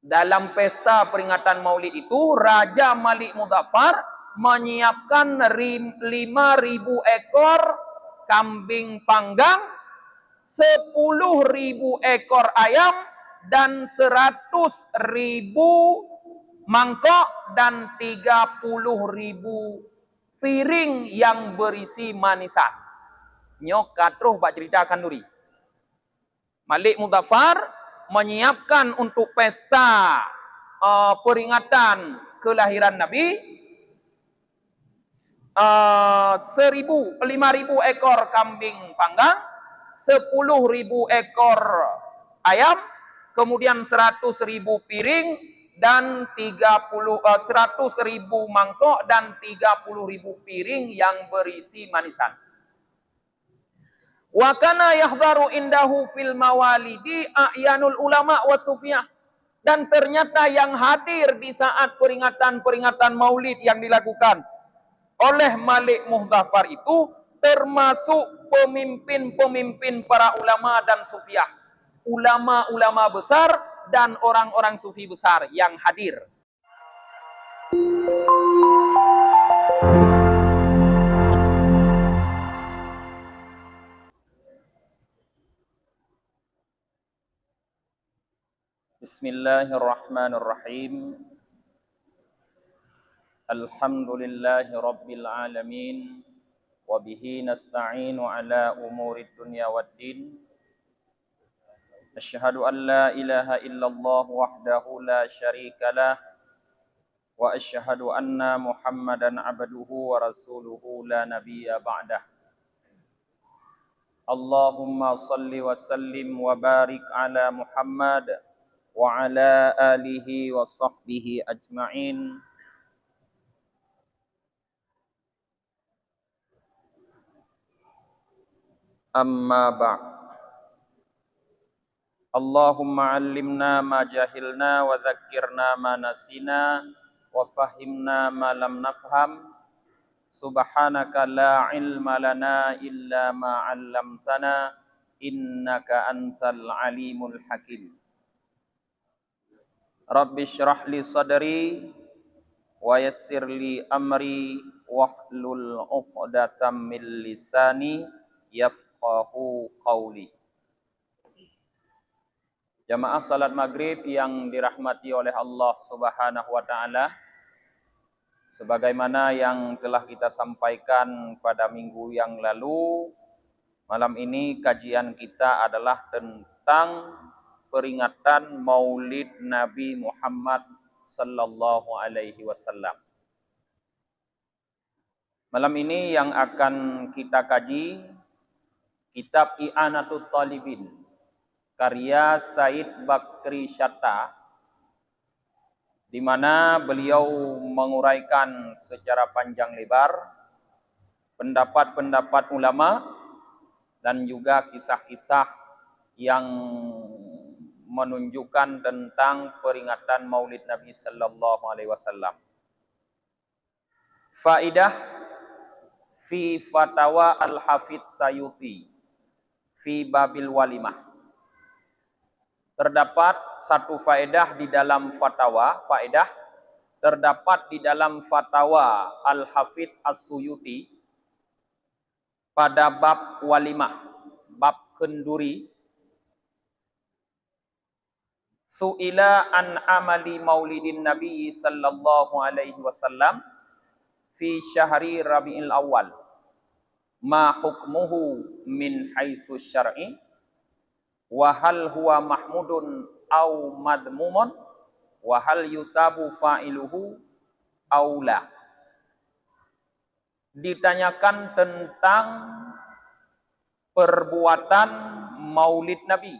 Dalam pesta peringatan Maulid itu, Raja Malik Muzaffar menyiapkan 5.000 ekor kambing panggang, 10.000 ekor ayam, dan 100.000 mangkok, dan 30.000 piring yang berisi manisan. Nyok katruh bak ceritakan duri. Malik Muzaffar menyiapkan untuk pesta peringatan kelahiran Nabi 5.000 ekor kambing panggang, 10.000 ekor ayam, kemudian 100.000 piring, dan 100.000 mangkok, dan 30.000 piring yang berisi manisan. Wa kana yahdharu indahu fil mawalidi a'yanul ulama wa sufiyah. Dan ternyata yang hadir di saat peringatan-peringatan Maulid yang dilakukan oleh Malik Muzaffar itu termasuk pemimpin-pemimpin para ulama dan sufiyah. Ulama-ulama besar dan orang-orang sufi besar yang hadir. Bismillahirrahmanirrahim. Alhamdulillahi rabbil alamin. Wa bihi nasta'inu ala umurid dunya waddin. Asyhadu an la ilaha illallah wahdahu la syarikalah. Wa asyhadu anna Muhammadan abduhu wa rasuluhu la nabiyya ba'dah. Allahumma salli wa sallim wa barik ala Muhammad wa ala alihi wa sahbihi ajma'in. Amma ba'd. Allahumma 'allimna ma jahilna wa dzakkirna ma nasina wa fahhimna ma lam nafham. Subhanaka la ilma lana illa ma 'allamtana innaka antal alimul hakim. Rabbi syrah li sadri wa yassir li amri wahlul 'uqdatam min lisani yafqahu qawli. Jamaah salat maghrib yang dirahmati oleh Allah Subhanahu wa taala, sebagaimana yang telah kita sampaikan pada minggu yang lalu, malam ini kajian kita adalah tentang peringatan Maulid Nabi Muhammad sallallahu alaihi wasallam. Malam ini yang akan kita kaji kitab I'anatut Talibin karya Said Bakri Syatta, di mana beliau menguraikan secara panjang lebar pendapat-pendapat ulama dan juga kisah-kisah yang menunjukkan tentang peringatan Maulid Nabi sallallahu alaihi wasallam. Faidah fi Fatawa Al-Hafidz Sayuti fi Babil Walimah. Terdapat satu faedah di dalam terdapat di dalam Fatawa Al-Hafidz As-Suyuti pada bab walimah, bab kenduri. Su'ila an amali maulidin Nabi sallallahu alaihi wasallam fi syahri Rabiul Awal. Ma hukmuhu min haitsu syar'i wa hal huwa mahmudun au madmumun wa hal yusabu fa'iluhu au la. Ditanyakan tentang perbuatan Maulid Nabi,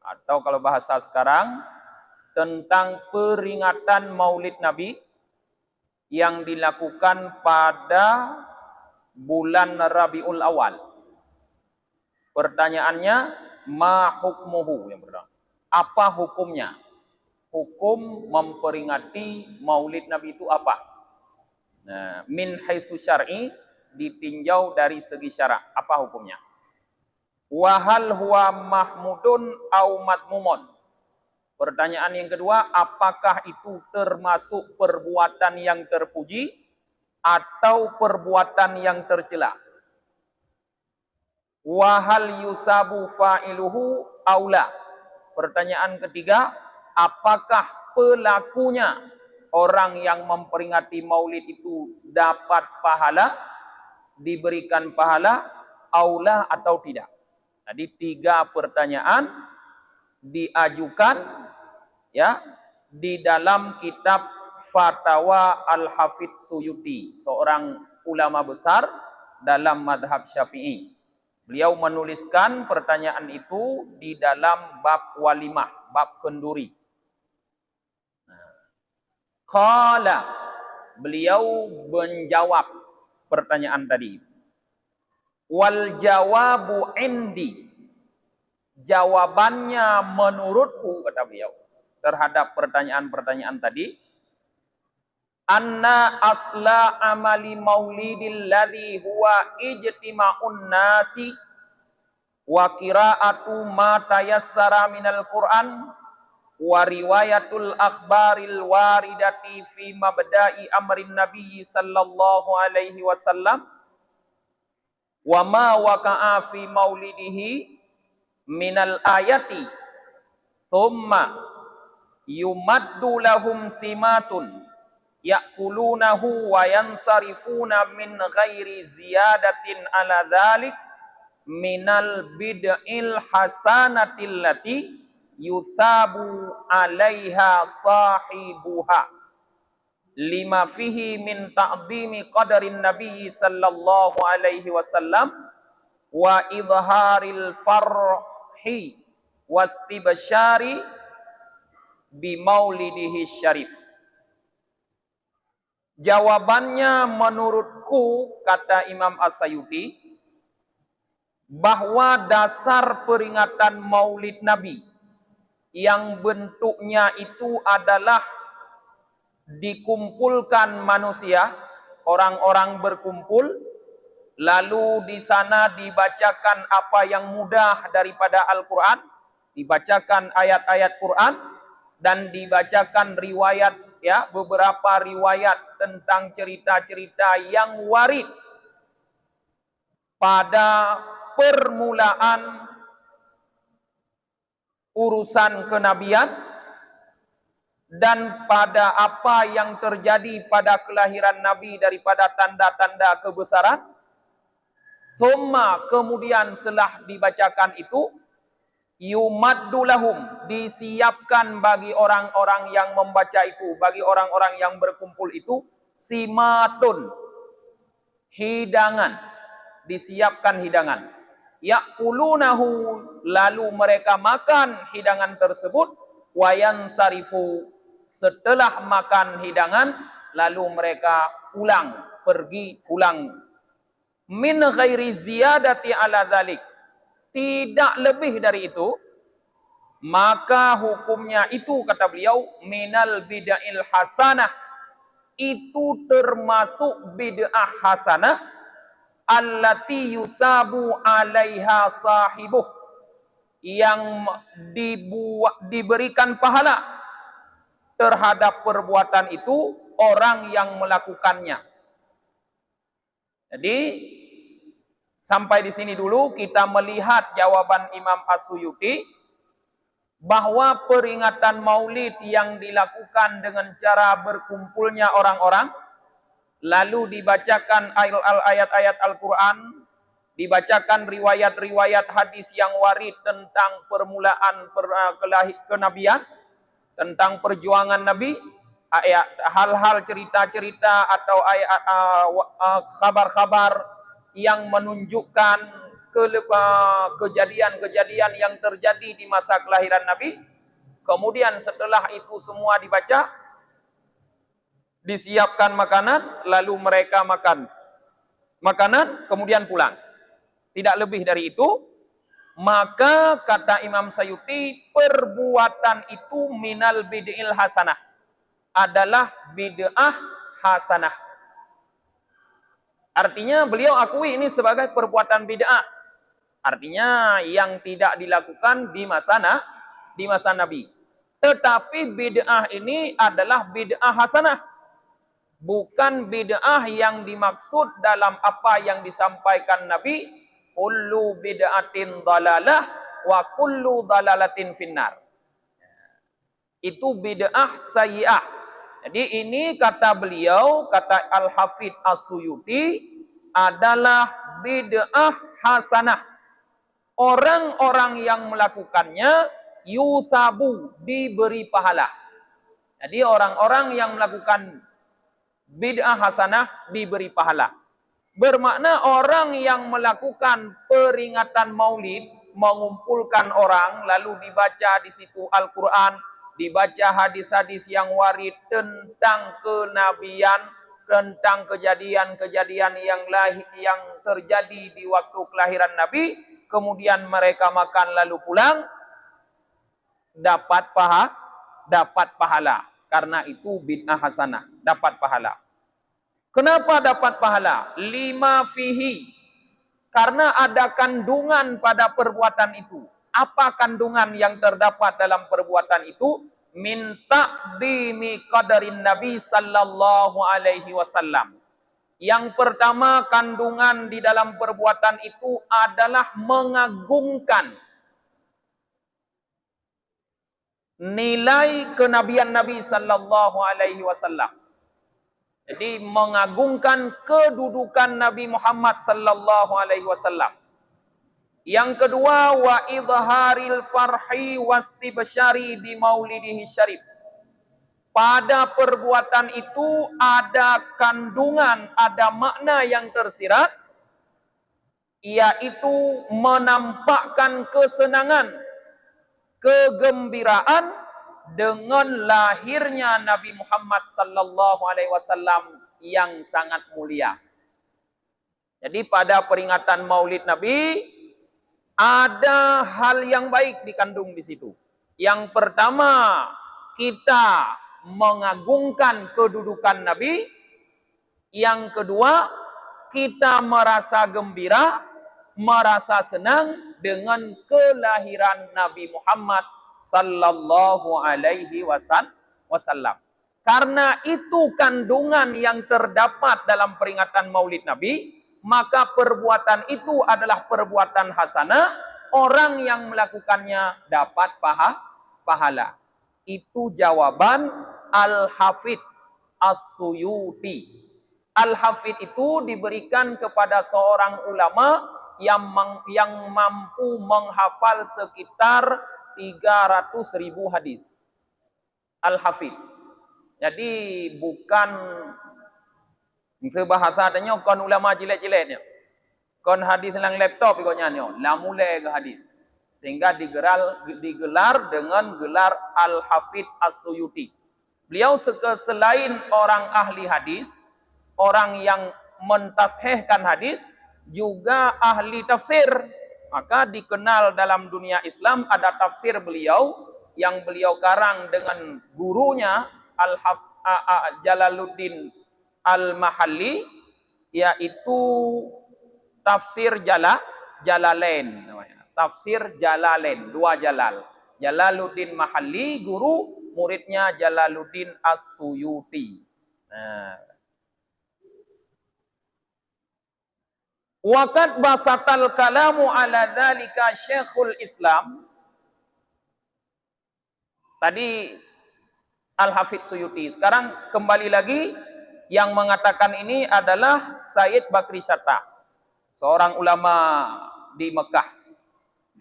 atau kalau bahasa sekarang tentang peringatan Maulid Nabi yang dilakukan pada bulan Rabiul Awal. Pertanyaannya, ma hukmuhu, yang pertama. Apa hukumnya? Hukum memperingati Maulid Nabi itu apa? Nah, min haitsu syar'i, ditinjau dari segi syarak, apa hukumnya? Wa hal huwa mahmudun au madmumun. Pertanyaan yang kedua, apakah itu termasuk perbuatan yang terpuji atau perbuatan yang tercela? Wahal yusabu fa'iluhu aula. Pertanyaan ketiga, apakah pelakunya orang yang memperingati maulid itu dapat pahala, diberikan pahala, aula atau tidak? Jadi 3 pertanyaan diajukan ya di dalam kitab Fatwa Al-Hafidz Suyuti, seorang ulama besar dalam madhab Syafi'i. Beliau menuliskan pertanyaan itu di dalam bab walimah, bab kenduri. Qala, beliau menjawab pertanyaan tadi. Wal jawabu indi, jawabannya menurutku, kata beliau, terhadap pertanyaan-pertanyaan tadi, anna asla amali maulidil ladzi huwa ijtima'un nasi wa qira'atu ma tayassara minal Qur'an wa riwayatul akhbaril waridati fi mabda'i amrin nabiyyi sallallahu alaihi wasallam wa ma waqa'a fi maulidihi minal ayati thumma yumaddu lahum simatun ya'kulunahu wa yansarifuna min ghairi ziyadatin ala dhalik minal bid'il hasanatil lati yuthabu alaiha sahibuha lima fihi min ta'dhimi qadarin nabiyyi sallallahu alaihi wasallam wa idharil farhi wastibsyari bi maulidihi syarif. Jawabannya menurutku, kata Imam As-Sayuti, bahwa dasar peringatan maulid Nabi yang bentuknya itu adalah dikumpulkan manusia, orang-orang berkumpul, lalu di sana dibacakan apa yang mudah daripada Al-Quran, dibacakan ayat-ayat Quran, dan dibacakan riwayat, ya, beberapa riwayat tentang cerita-cerita yang warid pada permulaan urusan kenabian dan pada apa yang terjadi pada kelahiran Nabi daripada tanda-tanda kebesaran. Thumma, kemudian setelah dibacakan itu, yumaddu lahum, disiapkan bagi orang-orang yang membaca itu, bagi orang-orang yang berkumpul itu, simatun, hidangan, disiapkan hidangan. Ya'kulunahu, lalu mereka makan hidangan tersebut, wayan sarifu, setelah makan hidangan, lalu mereka pulang, min ghairi ziyadati ala dhalik, tidak lebih dari itu, maka hukumnya itu, kata beliau, minal bid'il hasanah, itu termasuk bid'ah hasanah, allati yusabu alaiha sahibuh, yang diberikan pahala terhadap perbuatan itu orang yang melakukannya. Jadi sampai di sini dulu kita melihat jawaban Imam As-Suyuti bahwa peringatan maulid yang dilakukan dengan cara berkumpulnya orang-orang, lalu dibacakan ayat-ayat Al-Quran, dibacakan riwayat-riwayat hadis yang warid tentang permulaan kenabian, tentang perjuangan Nabi, hal-hal cerita-cerita atau kabar-kabar yang menunjukkan kejadian-kejadian yang terjadi di masa kelahiran Nabi. Kemudian setelah itu semua dibaca, disiapkan makanan, lalu mereka makan makanan, kemudian pulang. Tidak lebih dari itu. Maka kata Imam Sayuti, perbuatan itu minal bid'il hasanah, adalah bid'ah hasanah. Artinya beliau akui ini sebagai perbuatan bid'ah. Artinya yang tidak dilakukan di masa Nabi. Tetapi bid'ah ini adalah bid'ah hasanah. Bukan bid'ah yang dimaksud dalam apa yang disampaikan Nabi, kullu bid'atin dalalah wa kullu dalalatin finnar. Itu bid'ah sayyi'ah. Jadi ini kata beliau, kata Al-Hafidh As-Suyuti, adalah bid'ah hasanah. Orang-orang yang melakukannya yusabu, diberi pahala. Jadi orang-orang yang melakukan bid'ah hasanah diberi pahala. Bermakna orang yang melakukan peringatan maulid, mengumpulkan orang, lalu dibaca di situ Al-Quran, dibaca hadis-hadis yang warid tentang kenabian, tentang kejadian-kejadian yang terjadi di waktu kelahiran Nabi, kemudian mereka makan lalu pulang, dapat pahala. Karena itu bid'ah hasanah, dapat pahala. Kenapa dapat pahala? Lima fihi. Karena ada kandungan pada perbuatan itu. Apa kandungan yang terdapat dalam perbuatan itu? Min ta'dhimi qadarin Nabi sallallahu alaihi wasallam. Yang pertama, kandungan di dalam perbuatan itu adalah mengagungkan nilai kenabian Nabi sallallahu alaihi wasallam. Jadi mengagungkan kedudukan Nabi Muhammad sallallahu alaihi wasallam. Yang kedua, wa idharil farhi wastibsyari bi maulidihi syarif. Pada perbuatan itu ada kandungan, ada makna yang tersirat, yaitu menampakkan kesenangan, kegembiraan dengan lahirnya Nabi Muhammad sallallahu alaihi wasallam yang sangat mulia. Jadi pada peringatan Maulid Nabi ada hal yang baik dikandung di situ. Yang pertama, kita mengagungkan kedudukan Nabi. Yang kedua, kita merasa gembira, merasa senang dengan kelahiran Nabi Muhammad sallallahu alaihi wasallam. Karena itu kandungan yang terdapat dalam peringatan Maulid Nabi, maka perbuatan itu adalah perbuatan hasanah, orang yang melakukannya dapat pahala. Itu jawaban Al-Hafidh As-Suyuti. Al-Hafidh itu diberikan kepada seorang ulama yang mampu menghafal sekitar 300.000 hadis. Al-Hafidh. Jadi bukan bahasa adanya kon ulama jelek-jeleknya. Kon hadis lang laptop ikutnya nyo, lamule ke hadis. Sehingga digelar dengan gelar Al-Hafidh As-Suyuti. Beliau selain orang ahli hadis, orang yang mentashehkan hadis, juga ahli tafsir. Maka dikenal dalam dunia Islam ada tafsir beliau yang beliau karang dengan gurunya Jalaluddin Al-Mahalli, yaitu tafsir Jalalain namanya. Tafsir Jalalain, dua Jalal. Jalaluddin Mahalli guru, muridnya Jalaluddin As-Suyuti. Nah, waqad basatal kalamu ala dzalika Syekhul Islam. Tadi Al-Hafidh Suyuti. Sekarang kembali lagi yang mengatakan ini adalah Sayyid Bakri Syatta, seorang ulama di Mekah.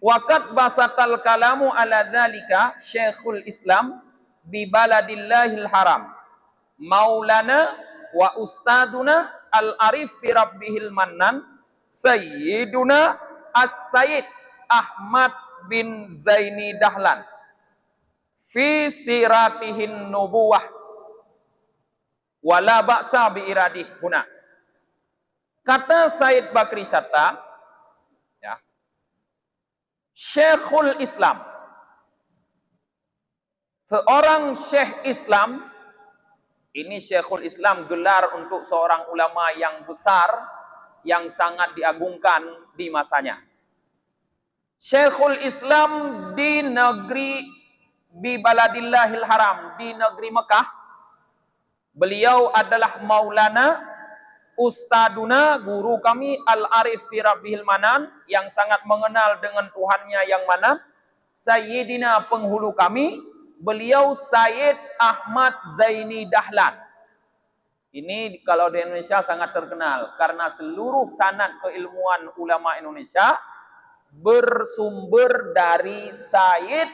Waqad basatal kalamu ala dzalika Syekhul Islam bi baladillahil haram. Maulana wa ustaduna al-arif bi rabbihil mannan Sayyiduna As-Sayyid Ahmad bin Zaini Dahlan fi siratihin nubuwah wala ba'sa bi iradih huna. Kata Sayyid Bakri Syatta, ya, Syekhul Islam, seorang Syekh Islam, ini Syekhul Islam gelar untuk seorang ulama yang besar, yang sangat diagungkan di masanya. Syekhul Islam di negeri bi baladillahil haram, di negeri Mekah. Beliau adalah Maulana, Ustaduna, guru kami, Al-Arif bi Rabbihil Manan, yang sangat mengenal dengan Tuhannya yang Manan. Sayyidina penghulu kami, beliau Sayyid Ahmad Zaini Dahlan. Ini kalau di Indonesia sangat terkenal karena seluruh sanad keilmuan ulama Indonesia bersumber dari Sayyid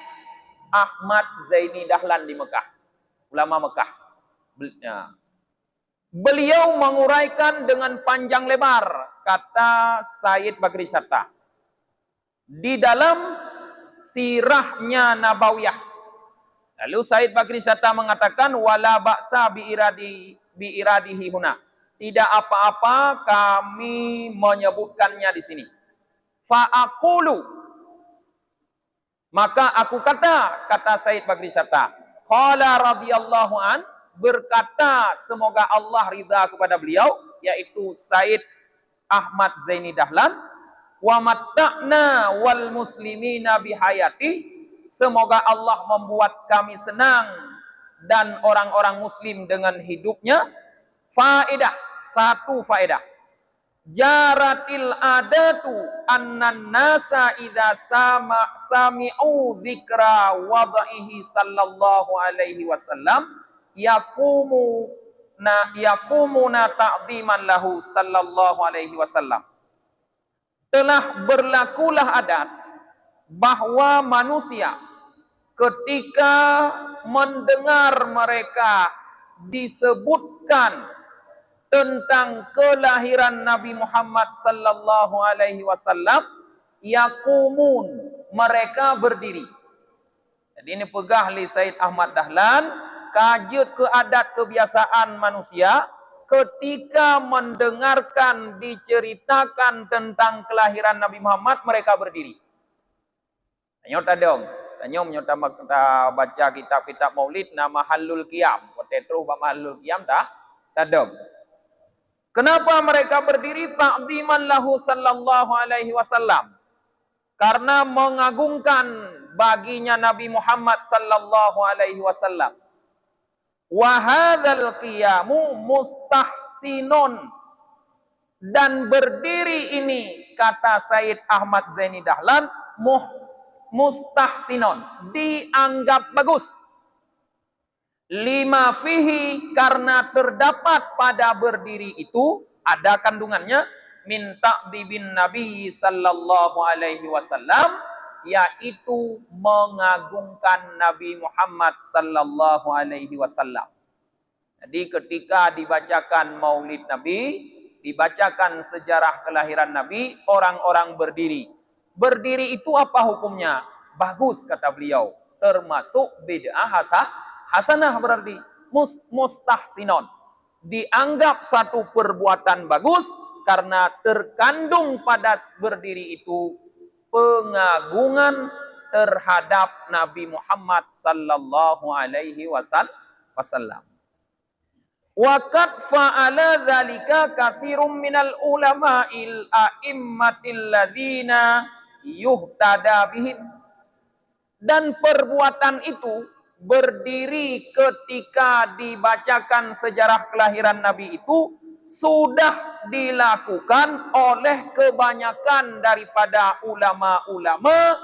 Ahmad Zaini Dahlan di Mekah, ulama Mekah. Beliau menguraikan dengan panjang lebar, kata Sayyid Bakri Syatta, di dalam sirahnya Nabawiyah. Lalu Sayyid Bakri Syatta mengatakan, wala ba'sa bi iradihi huna. Tidak apa-apa kami menyebutkannya di sini. Fa'aqulu, maka aku kata Sayyid Bakri Syatta, qala radhiyallahu an, berkata semoga Allah ridha kepada beliau, yaitu Sayyid Ahmad Zaini Dahlan, wa matta'na wal muslimina bihayati, semoga Allah membuat kami senang dan orang-orang muslim dengan hidupnya. Faedah, satu faedah. Jaratil adatu annan nasa idza sami'u dzikra wadaihi sallallahu alaihi wasallam yakumuna ta'ziman lahu sallallahu alaihi wasallam. Telah berlakulah adat bahwa manusia ketika mendengar mereka disebutkan tentang kelahiran Nabi Muhammad sallallahu alaihi wasallam, yakumun, mereka berdiri. Jadi ini pegah li Sayyid Ahmad Dahlan, kajut ke adat kebiasaan manusia ketika mendengarkan diceritakan tentang kelahiran Nabi Muhammad, mereka berdiri. Nyota dong. Tanya menyota baca kitab-kitab Maulid nama Halul Qiyam. Kotetru ba Halul Qiyam tadong. Kenapa mereka berdiri? Ta'ziman lahu sallallahu alaihi wasallam. Karena mengagungkan baginya Nabi Muhammad sallallahu alaihi wasallam. Wa hadzal qiyamu mustahsinun, dan berdiri ini, kata Sayyid Ahmad Zaini Dahlan, mustahsinun, dianggap bagus. Lima fihi, karena terdapat pada berdiri itu, ada kandungannya, min ta'dibin Nabi sallallahu alaihi wasallam, yaitu mengagungkan Nabi Muhammad sallallahu alaihi wasallam. Jadi ketika dibacakan Maulid Nabi, dibacakan sejarah kelahiran Nabi, orang-orang berdiri. Berdiri itu apa hukumnya? Bagus, kata beliau. Termasuk bid'ah hasanah, berarti mustahsinon. Dianggap satu perbuatan bagus karena terkandung pada berdiri itu pengagungan terhadap Nabi Muhammad sallallahu alaihi wasallam. Waqad fa'ala dzalika katsirum minal ulama'il a'immatil ladzina yuhtada bihim. Dan perbuatan itu, berdiri ketika dibacakan sejarah kelahiran Nabi itu, sudah dilakukan oleh kebanyakan daripada ulama-ulama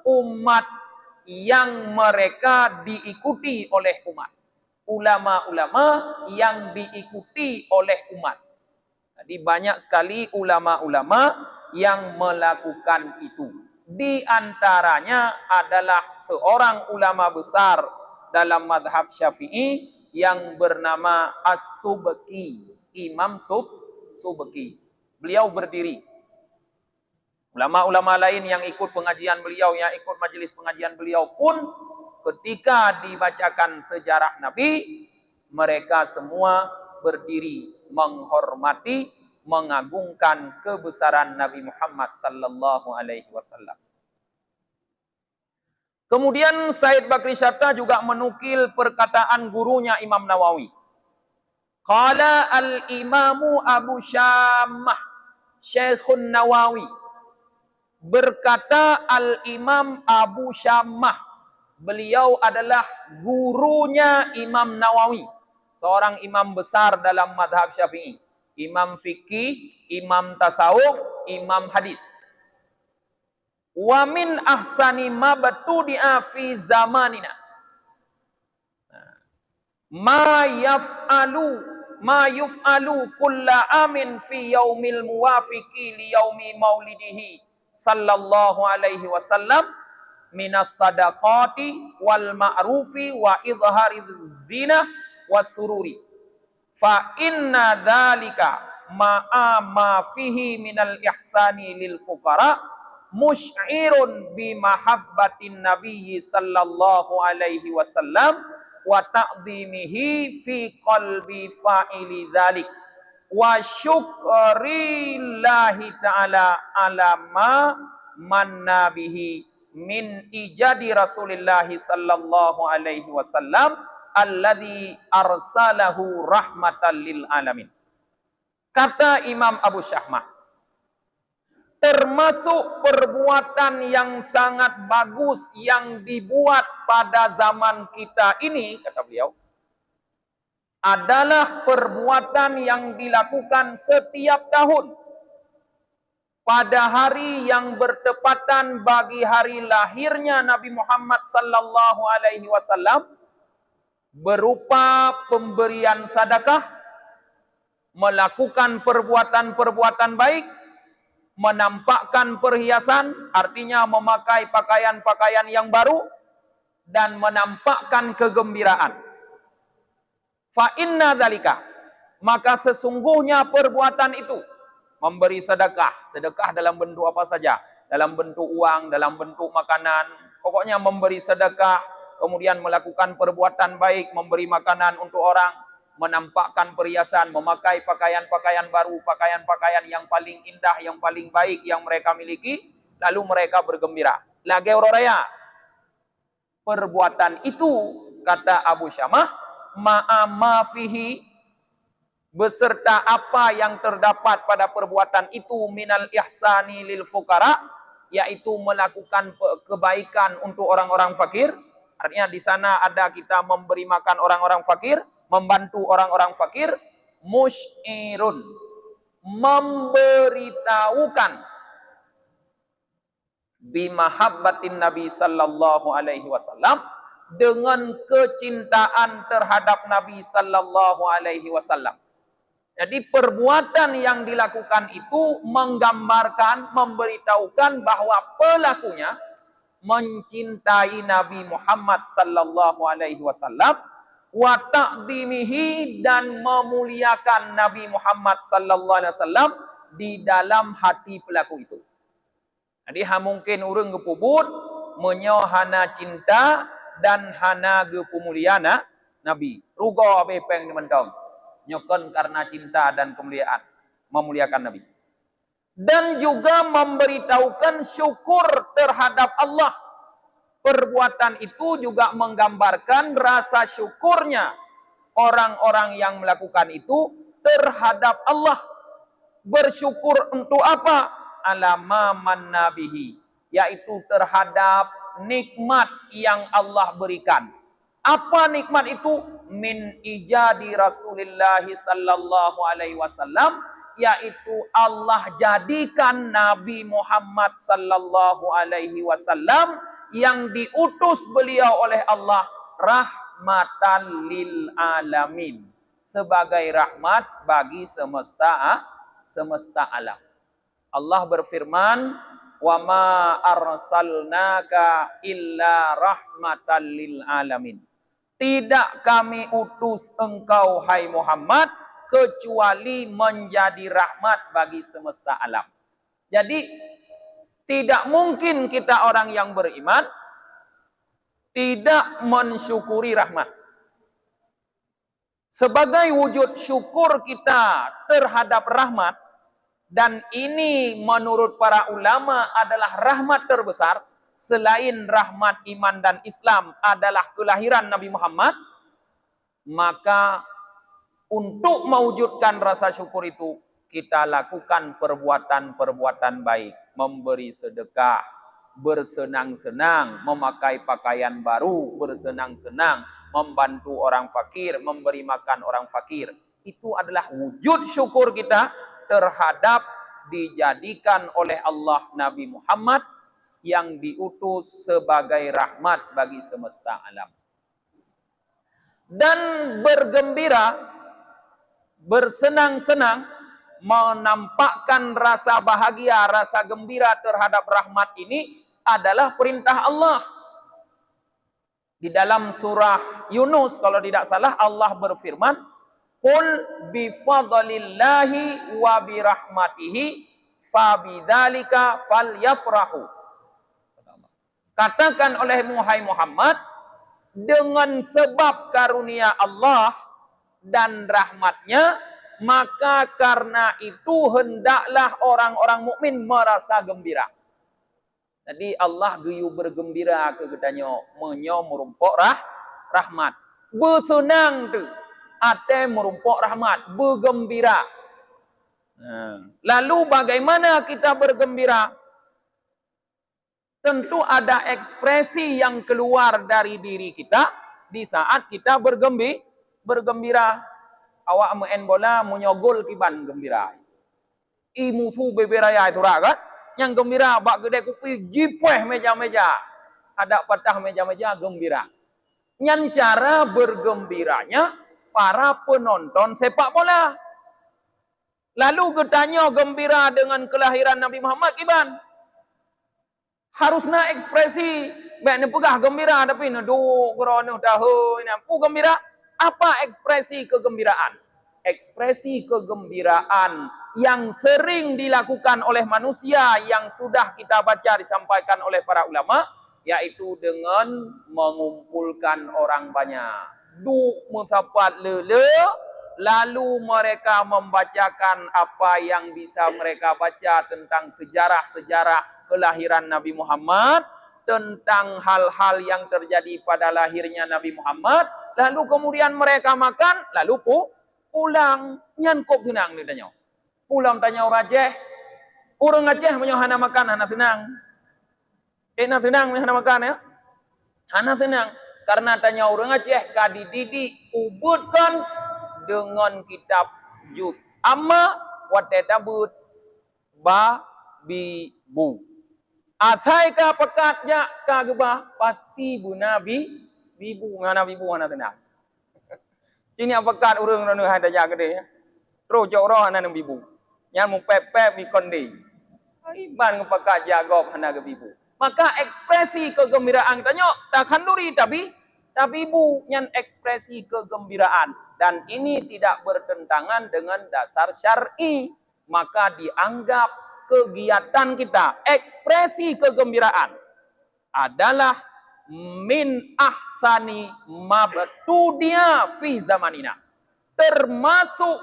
umat yang mereka diikuti oleh umat. Ulama-ulama yang diikuti oleh umat. Jadi banyak sekali ulama-ulama yang melakukan itu. Di antaranya adalah seorang ulama besar dalam madhab Syafi'i yang bernama As-Subki, Imam Subki. Beliau berdiri. Ulama-ulama lain yang ikut pengajian beliau, yang ikut majelis pengajian beliau pun ketika dibacakan sejarah Nabi, mereka semua berdiri menghormati, mengagungkan kebesaran Nabi Muhammad sallallahu alaihi wasallam. Kemudian Sayyid Bakri Syatta juga menukil perkataan gurunya Imam Nawawi. Qala al-Imamu Abu Syamah Syekhun Nawawi, berkata al-Imam Abu Syamah Beliau adalah gurunya Imam Nawawi, seorang imam besar dalam madhab Syafi'i. Imam fikih, imam tasawuf, imam hadis. Wa min ahsani ma batudi'a fi zamanina. Ma yuf'alu kulla amin fi yaumil muwafiqi li yaumi maulidihi sallallahu alaihi wasallam minas sadaqati wal ma'rufi wa idhari zina was sururi. Fa inna dzalika ma'a ma fihi minal ihsani lil fuqara musy'irun bi mahabbatin nabiyyi sallallahu alaihi wasallam wa ta'dhimihi fi qalbi fa'ili dzalik wa syukrillahi ta'ala ala ma manna bihi min ijadi Rasulillahi sallallahu alaihi wasallam alladhi arsalahu rahmatan lil alamin. Kata Imam Abu Syahmah, termasuk perbuatan yang sangat bagus yang dibuat pada zaman kita ini, kata beliau, adalah perbuatan yang dilakukan setiap tahun pada hari yang bertepatan bagi hari lahirnya Nabi Muhammad sallallahu alaihi wasallam, berupa pemberian sedekah, melakukan perbuatan-perbuatan baik, menampakkan perhiasan, artinya memakai pakaian-pakaian yang baru, dan menampakkan kegembiraan. Fa inna dzalika, maka sesungguhnya perbuatan itu, memberi sedekah, sedekah dalam bentuk apa saja, dalam bentuk uang, dalam bentuk makanan, pokoknya memberi sedekah, kemudian melakukan perbuatan baik, memberi makanan untuk orang, menampakkan perhiasan, memakai pakaian-pakaian baru, pakaian-pakaian yang paling indah, yang paling baik yang mereka miliki, lalu mereka bergembira. Lagi raya. Perbuatan itu, kata Abu Syamah, ma'a fihi, beserta apa yang terdapat pada perbuatan itu minal ihsani lil fuqara, yaitu melakukan kebaikan untuk orang-orang fakir. Artinya di sana ada kita memberi makan orang-orang fakir, membantu orang-orang fakir, musyirun, memberitahukan bimahabbatin Nabi sallallahu alaihi wasallam, dengan kecintaan terhadap Nabi sallallahu alaihi wasallam. Jadi perbuatan yang dilakukan itu menggambarkan, memberitahukan bahwa pelakunya mencintai Nabi Muhammad sallallahu alaihi wasallam, wa ta'dhimihi, dan memuliakan Nabi Muhammad sallallahu alaihi wasallam di dalam hati pelaku itu. Jadi mungkin urang gepubut menyo hana cinta dan hana gepemuliana Nabi. Rugo abe peng mentong. Nyokon karena cinta dan kemuliaan, memuliakan Nabi. Dan juga memberitahukan syukur terhadap Allah. Perbuatan itu juga menggambarkan rasa syukurnya orang-orang yang melakukan itu terhadap Allah. Bersyukur untuk apa? Alama manna bihi, yaitu terhadap nikmat yang Allah berikan. Apa nikmat itu? Min ijadi Rasulillah sallallahu alaihi wasallam, yaitu Allah jadikan Nabi Muhammad sallallahu alaihi wasallam yang diutus beliau oleh Allah rahmatan lil alamin, sebagai rahmat bagi semesta alam. Allah berfirman, wa ma arsalnaka illa rahmatan lil alamin. Tidak kami utus engkau, hai Muhammad, kecuali menjadi rahmat bagi semesta alam. Jadi, tidak mungkin kita orang yang beriman tidak mensyukuri rahmat. Sebagai wujud syukur kita terhadap rahmat, dan ini menurut para ulama adalah rahmat terbesar, selain rahmat iman dan Islam adalah kelahiran Nabi Muhammad, maka untuk mewujudkan rasa syukur itu, kita lakukan perbuatan-perbuatan baik, memberi sedekah, bersenang-senang, memakai pakaian baru, bersenang-senang, membantu orang fakir, memberi makan orang fakir. Itu adalah wujud syukur kita terhadap dijadikan oleh Allah Nabi Muhammad yang diutus sebagai rahmat bagi semesta alam. Dan bergembira, bersenang-senang, menampakkan rasa bahagia, rasa gembira terhadap rahmat ini adalah perintah Allah. Di dalam surah Yunus, kalau tidak salah, Allah berfirman, "Qul bi fadlillahi wa bi rahmatihi fabidzalika falyafrahu." Katakan oleh Muhammad, dengan sebab karunia Allah dan rahmatnya, maka karena itu hendaklah orang-orang mukmin merasa gembira. Jadi Allah geyu bergembira ke katanya menyo merumpok rahmat. Bersenang tu ate merumpok rahmat, bergembira. Lalu bagaimana kita bergembira? Tentu ada ekspresi yang keluar dari diri kita di saat kita bergembira. Awak main bola menyogol kiban gembira. Musuh beberaya itu ragat. Yang gembira bak gede kupi jipeh meja-meja. Ada patah meja-meja gembira. Yang cara bergembiranya para penonton sepak bola. Lalu ketanya gembira dengan kelahiran Nabi Muhammad kiban. Harusnya ekspresi baik pegah gembira tapi neduk gerono tahu ini apa gembira? Apa ekspresi kegembiraan? Ekspresi kegembiraan yang sering dilakukan oleh manusia yang sudah kita baca disampaikan oleh para ulama, yaitu dengan mengumpulkan orang banyak. Duk mensapat lele, lalu mereka membacakan apa yang bisa mereka baca tentang sejarah-sejarah kelahiran Nabi Muhammad, tentang hal-hal yang terjadi pada lahirnya Nabi Muhammad, lalu kemudian mereka makan, lalu pulang. Nyankop genang ni tanya. Pulang tanya orang Aceh. Orang Aceh punya hana makan, hana tenang. Hana tenang, hana makan ya. Hana tenang. Karena tanya orang Aceh, kadididi ubutkan dengan kitab juz amma watetabut babibu. Atai ka pekatnya kageba pasti bu nabi bibu ngana bibu ngana tenang. Ini apa pekat urang rono ada jaga deh ya. Terus jauh roh anak bibu. Yang mu pepep di kondi. Iban ngepekat jagob anak bibu. Maka ekspresi kegembiraan tanya tak kanduri tapi bu yang ekspresi kegembiraan dan ini tidak bertentangan dengan dasar syar'i, maka dianggap kegiatan kita, ekspresi kegembiraan adalah min ahsani mabtudia fi zamanina. Termasuk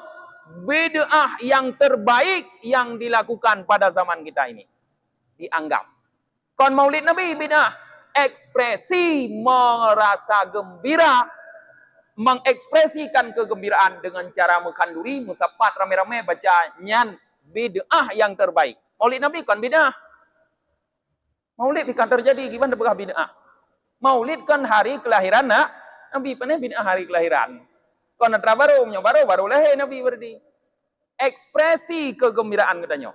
bid'ah yang terbaik yang dilakukan pada zaman kita ini. Dianggap. Kon maulid Nabi bid'ah. Ekspresi merasa gembira, mengekspresikan kegembiraan dengan cara mengkanduri, musapat rame-rame baca nyan bid'ah yang terbaik. Maulid Nabi kan bid'ah. Maulid kan terjadi gimana bekah bid'ah. Maulid kan hari kelahiran Nabi, pernah bid'ah hari kelahiran. Kon baru lahir Nabi berarti. Ekspresi kegembiraan katanya.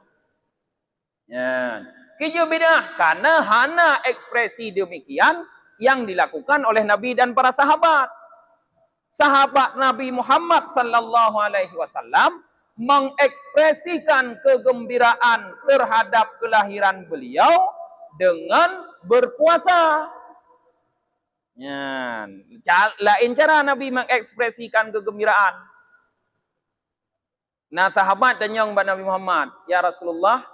Ya. Kijo bid'ah karena hana ekspresi demikian yang dilakukan oleh Nabi dan para sahabat. Sahabat Nabi Muhammad sallallahu alaihi wasallam mengekspresikan kegembiraan terhadap kelahiran beliau dengan berpuasa. Ya, lain cara Nabi mengekspresikan kegembiraan. Nah, sahabat tanya kepada Nabi Muhammad, "Ya Rasulullah,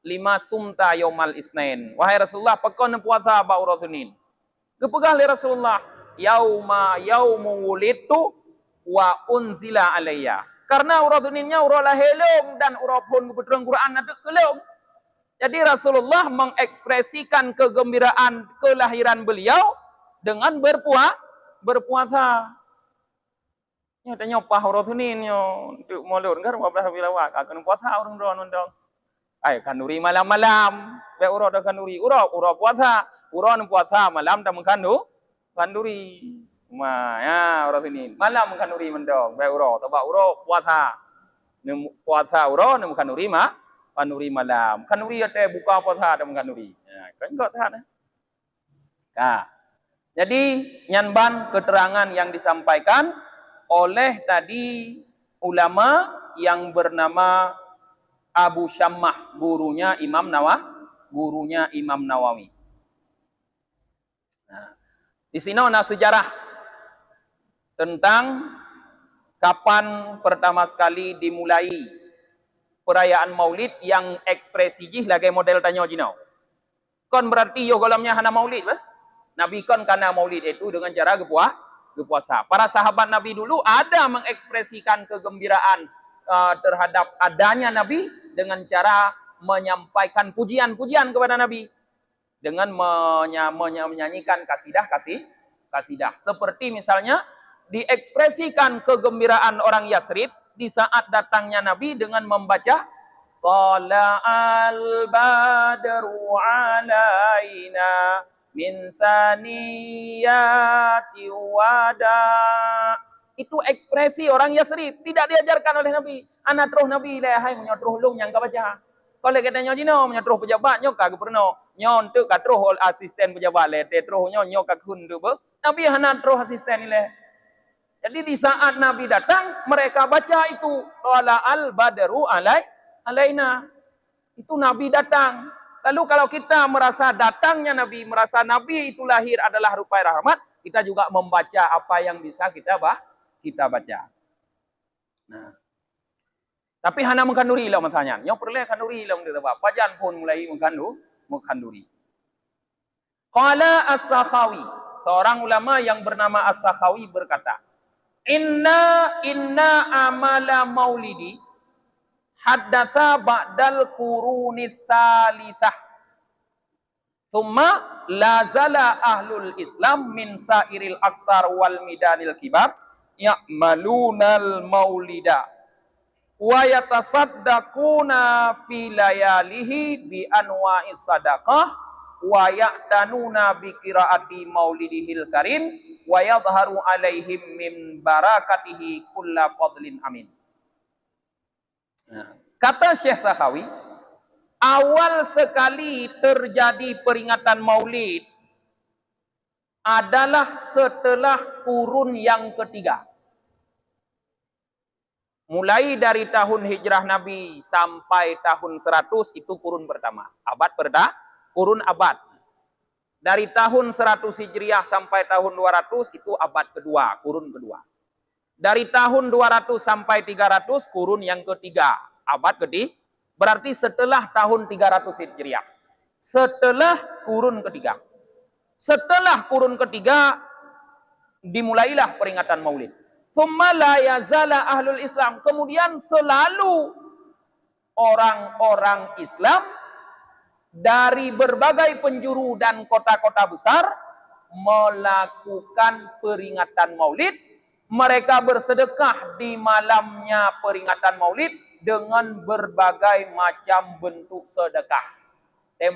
lima sumta yaumal isnain." Wahai Rasulullah, pekon puasa ba'u Senin. Kepegah li Rasulullah, yaumu wulitu wa unzila alayya. Karena urah dunia urah lahilum dan urah pun kebetulan Quran ada kelum. Jadi Rasulullah mengekspresikan kegembiraan kelahiran beliau dengan berpuasa. Ya tanya apa urah dunia untuk mulut kan 12 bilawak akan puasa orang doang. Ay, kanuri malam-malam. Be uro da kanuri. Uro puasa. Uro puasa malam da mengkandu. Kanduri. Ya, uro sini. Malam mengkanuri mendong. Be uro. Taba uro puasa. Puasa uro mengkanuri kanuri malam. Kanuri ate buka puasa da mengkanuri. Ya, kan kok tahan. Nah, jadi nyanban keterangan yang disampaikan oleh tadi ulama yang bernama Abu Syammah, gurunya Imam Nawawi. Nah, di sini ada sejarah tentang kapan pertama sekali dimulai perayaan Maulid yang ekspresi lagi model tanya jinau. Kon berarti yo golamnya hana Maulid lah. Nabi kon karena Maulid itu dengan cara berpuasa. Para sahabat Nabi dulu ada mengekspresikan kegembiraan terhadap adanya Nabi dengan cara menyampaikan pujian-pujian kepada Nabi dengan menyanyikan kasidah. Seperti misalnya diekspresikan kegembiraan orang Yasrib di saat datangnya Nabi dengan membaca Qala al-badru alaina min taniyati wada. Itu ekspresi orang Yasrib, tidak diajarkan oleh Nabi. Anak terus Nabi lehai menyotruh lung yang kabaca. Kalau kita nyojino menyotruh pejabat nyok kag perno nyon tu katruh asisten pejabat le te truh nyok kag hun tu be. Nabi anak terus asisten ile. Jadi di saat Nabi datang mereka baca itu qala al-badru alaina. Itu Nabi datang. Lalu kalau kita merasa datangnya Nabi, merasa Nabi itu lahir adalah rupa rahmat, kita juga membaca apa yang bisa kita baca. Nah, tapi hana mengkanduri lah masanya. Yang perlu kanduri lah menurut apa? Pajan pun mulai mengkanduri. Qala As-Sakhawi, seorang ulama yang bernama As-Sakhawi berkata, Inna amala maulidi haddatha ba'dal quruni tsalitsah. Thumma lazala ahlul Islam min sairil aktar wal midanil kibar ya'malunal maulida wa yatasaddaquna fi layalihi bi anwa'is sadaqah wa ya'tanuna bi qiraati maulidihil karim wa yadhharu alaihim min barakatihi kulla fadlin amin. Kata Syekh Sakhawi, awal sekali terjadi peringatan Maulid adalah setelah kurun yang ketiga. Mulai dari tahun hijrah Nabi sampai tahun 100 itu kurun pertama. Kurun abad. Dari tahun 100 Hijriah sampai tahun 200 itu abad kedua, kurun kedua. Dari tahun 200 sampai 300 kurun yang ketiga, abad ketiga. Berarti setelah tahun 300 Hijriah. Setelah kurun ketiga. Setelah kurun ketiga dimulailah peringatan Maulid. Tsumma la yazala ahlul Islam. Kemudian selalu orang-orang Islam dari berbagai penjuru dan kota-kota besar melakukan peringatan Maulid. Mereka bersedekah di malamnya peringatan Maulid dengan berbagai macam bentuk sedekah.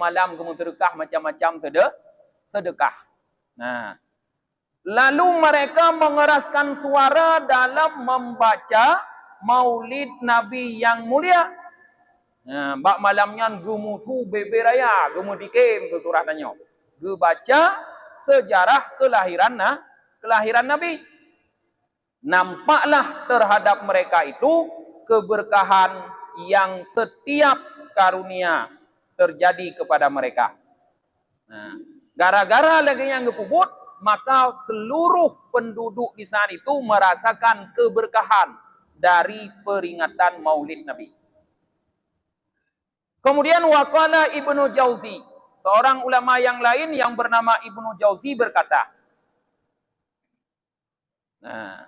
Malam kamu sedekah macam-macam sedekah. Nah, lalu mereka mengeraskan suara dalam membaca Maulid Nabi yang mulia. Nah, bak malamnya gumutu beberaya, gumudikem tuturah tanyo. Gu baca sejarah kelahiran Nabi. Nampaklah terhadap mereka itu keberkahan yang setiap karunia terjadi kepada mereka. Nah, gara-gara lagi yang gepubut, maka seluruh penduduk di sana itu merasakan keberkahan dari peringatan Maulid Nabi. Kemudian waqala Ibnu Jauzi, seorang ulama yang lain yang bernama Ibnu Jauzi berkata, nah,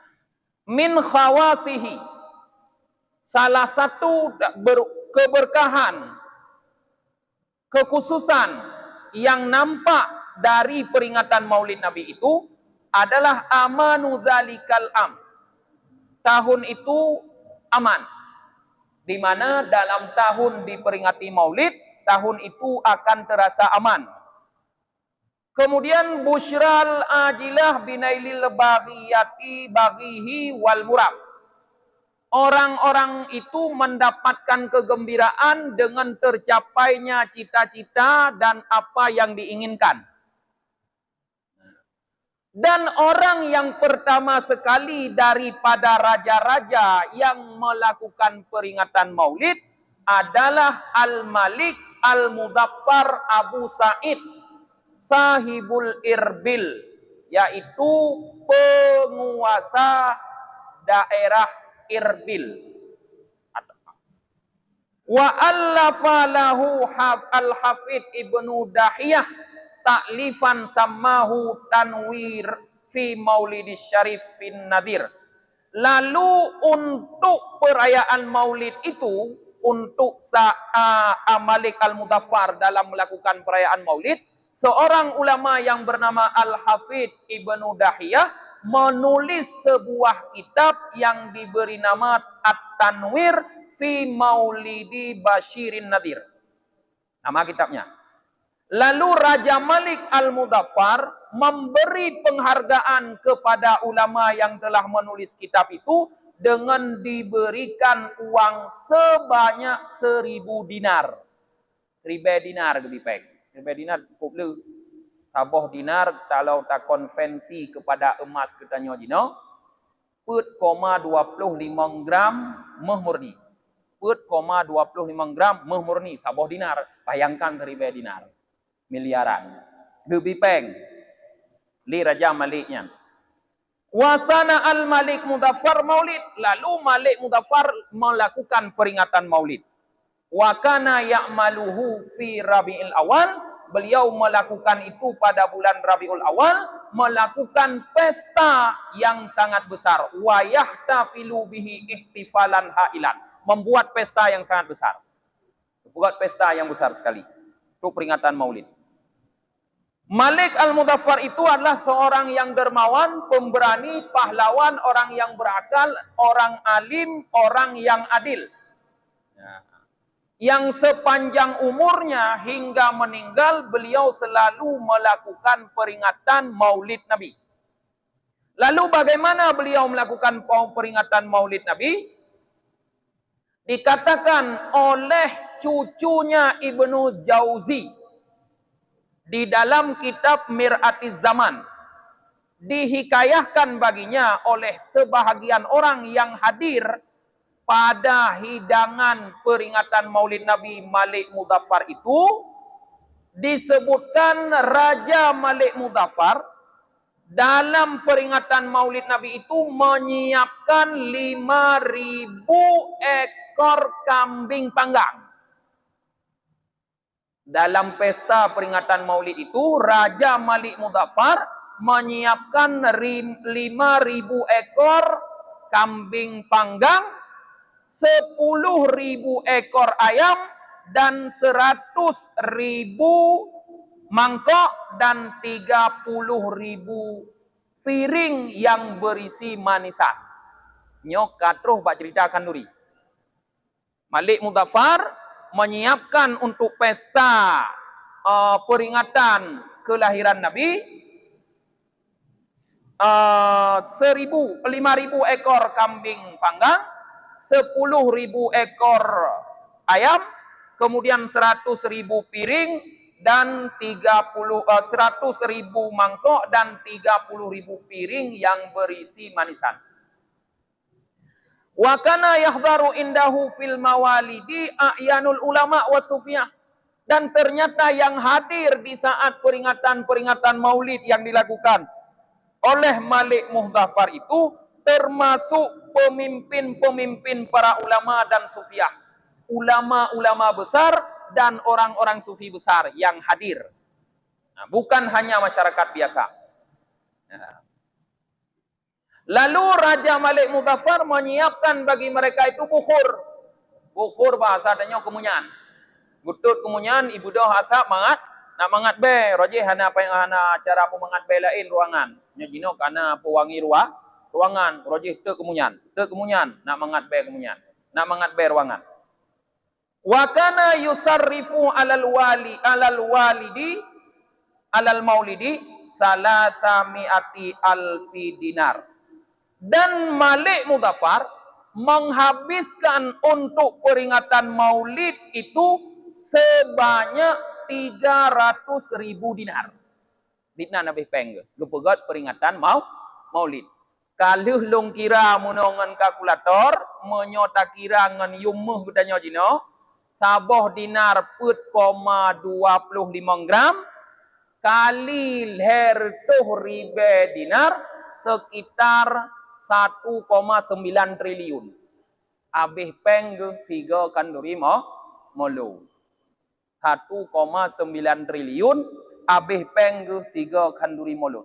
min khawasihi, salah satu keberkahan, kekhususan yang nampak dari peringatan Maulid Nabi itu adalah amanu dzalikal am. Tahun itu aman. di mana dalam tahun diperingati Maulid, tahun itu akan terasa aman. Kemudian busyral ajilah binailil baghiyati baghihi wal murab. Orang-orang itu mendapatkan kegembiraan dengan tercapainya cita-cita dan apa yang diinginkan. Dan orang yang pertama sekali daripada raja-raja yang melakukan peringatan Maulid adalah Al-Malik Al-Mudaffar Abu Sa'id Sahibul Irbil, yaitu penguasa daerah Irbil. Wa allafa lahu al-Hafidh Ibnu Dahiyah ta'lifan sammahu Tanwir fi Maulidis Syarif fin Nadir. Lalu untuk perayaan Maulid itu, untuk Malik Al-Mudaffar dalam melakukan perayaan Maulid, seorang ulama yang bernama Al-Hafidh Ibnu Dahiyah menulis sebuah kitab yang diberi nama At-Tanwir fi Maulidi Basyirin Nadir. Nama kitabnya. Lalu Raja Malik Al-Mudaffar memberi penghargaan kepada ulama yang telah menulis kitab itu dengan diberikan uang sebanyak 1.000 dinar. 1.000 dinar lebih baik. 1.000 dinar cukup le. Taboh dinar kalau tak konvensi kepada emas katanya jino, 4,25 gram meh murni. 4,25 gram meh murni taboh dinar. Bayangkan 1.000 dinar. Miliaran. Lebih peng. Li Raja Maliknya. Wasana al-Malik Mudaffar Maulid. Lalu Malik Mudaffar melakukan peringatan Maulid. Wa kana ya'maluhu fi Rabiul Awal. Beliau melakukan itu pada bulan Rabiul Awal, melakukan pesta yang sangat besar. Wa yahtafilu bihi ihtifalan hailan. Membuat pesta yang sangat besar. Buat pesta yang besar sekali. Itu peringatan Maulid. Malik Al-Mudaffar itu adalah seorang yang dermawan, pemberani, pahlawan, orang yang berakal, orang alim, orang yang adil. Yang sepanjang umurnya hingga meninggal, beliau selalu melakukan peringatan Maulid Nabi. Lalu bagaimana beliau melakukan peringatan Maulid Nabi? Dikatakan oleh cucunya Ibnu Jauzi di dalam kitab Mir'atiz Zaman, dihikayahkan baginya oleh sebahagian orang yang hadir pada hidangan peringatan Maulid Nabi Malik Mudaffar itu, disebutkan Raja Malik Mudaffar dalam peringatan Maulid Nabi itu menyiapkan 5.000 ekor kambing panggang. Dalam pesta peringatan Maulid itu, Raja Malik Mudaffar menyiapkan 5.000 ekor kambing panggang, 10.000 ekor ayam, dan 100.000 mangkok, dan 30.000 piring yang berisi manisan. Nyok katruh bak ceritakan duri. Malik Mudaffar menyiapkan untuk pesta peringatan kelahiran Nabi 5.000 ekor kambing panggang, 10.000 ekor ayam, kemudian 100.000 piring, dan 100.000 mangkok, dan 30.000 piring yang berisi manisan. Wa kana yahdharu indahu fil mawalidi a'yanul ulama wa sufiyah. Dan ternyata yang hadir di saat peringatan-peringatan Maulid yang dilakukan oleh Malik Mudaffar itu termasuk pemimpin-pemimpin para ulama dan sufiyah. Ulama-ulama besar dan orang-orang sufi besar yang hadir. Nah, bukan hanya masyarakat biasa. Nah. Lalu Raja Malik Mudaffar menyiapkan bagi mereka itu bukhur. Bukhur bahasa adanya kemunyan. Gutut kemunyan, ibu dah asap mangat. Nak mangat be, roji hana apa yang hana cara pemangat be lain ruangan. Nya jino kana pewangi ruangan, roji te kemunyan, nak mangat be kemunyan. Nak mangat be ruangan. Wa kana yusarrifu alal maulidi salasami'ati alfi dinar. Dan Malik Mudzaffar menghabiskan untuk peringatan maulid itu sebanyak 300.000 dinar. Ditna Nabi Peng gepegat peringatan maulid. Kalau long kira munongan kalkulator, menyota kira ngan yumuh betanya jino, sabah dinar put 25 gram, kali hertuh ribe dinar, sekitar 1,9 triliun. Abih peng tiga kanduri molu. 1,9 triliun, abih peng 3 kanduri molu.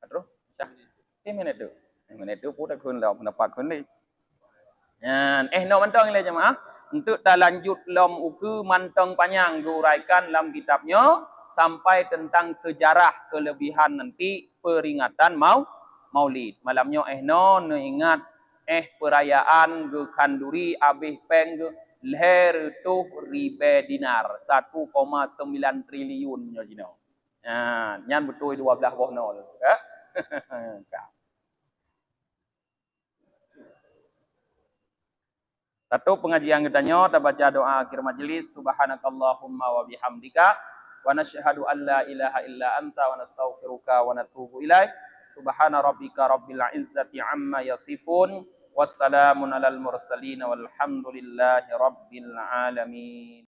Terus, minit tu pun kun lau mendapat kun ni. No mantong le jemaah. Untuk tak lanjut lom uku mantong panjang diuraikan dalam kitabnya sampai tentang sejarah kelebihan nanti peringatan maulid. Malamnya no ingat perayaan ge kanduri abih peng leher tu ribe dinar 1,9 triliun nya jino. Nyan betul 12 boh nol. Satu pengajian kita kita baca doa akhir majelis. Subhanakallahumma wa bihamdika wa nashhadu an la ilaha illa anta wa nastaghfiruka wa natubu ilaik. Subhana rabbika rabbil izzati amma yasifun. Wassalamun alal mursalin walhamdulillahi rabbil alamin.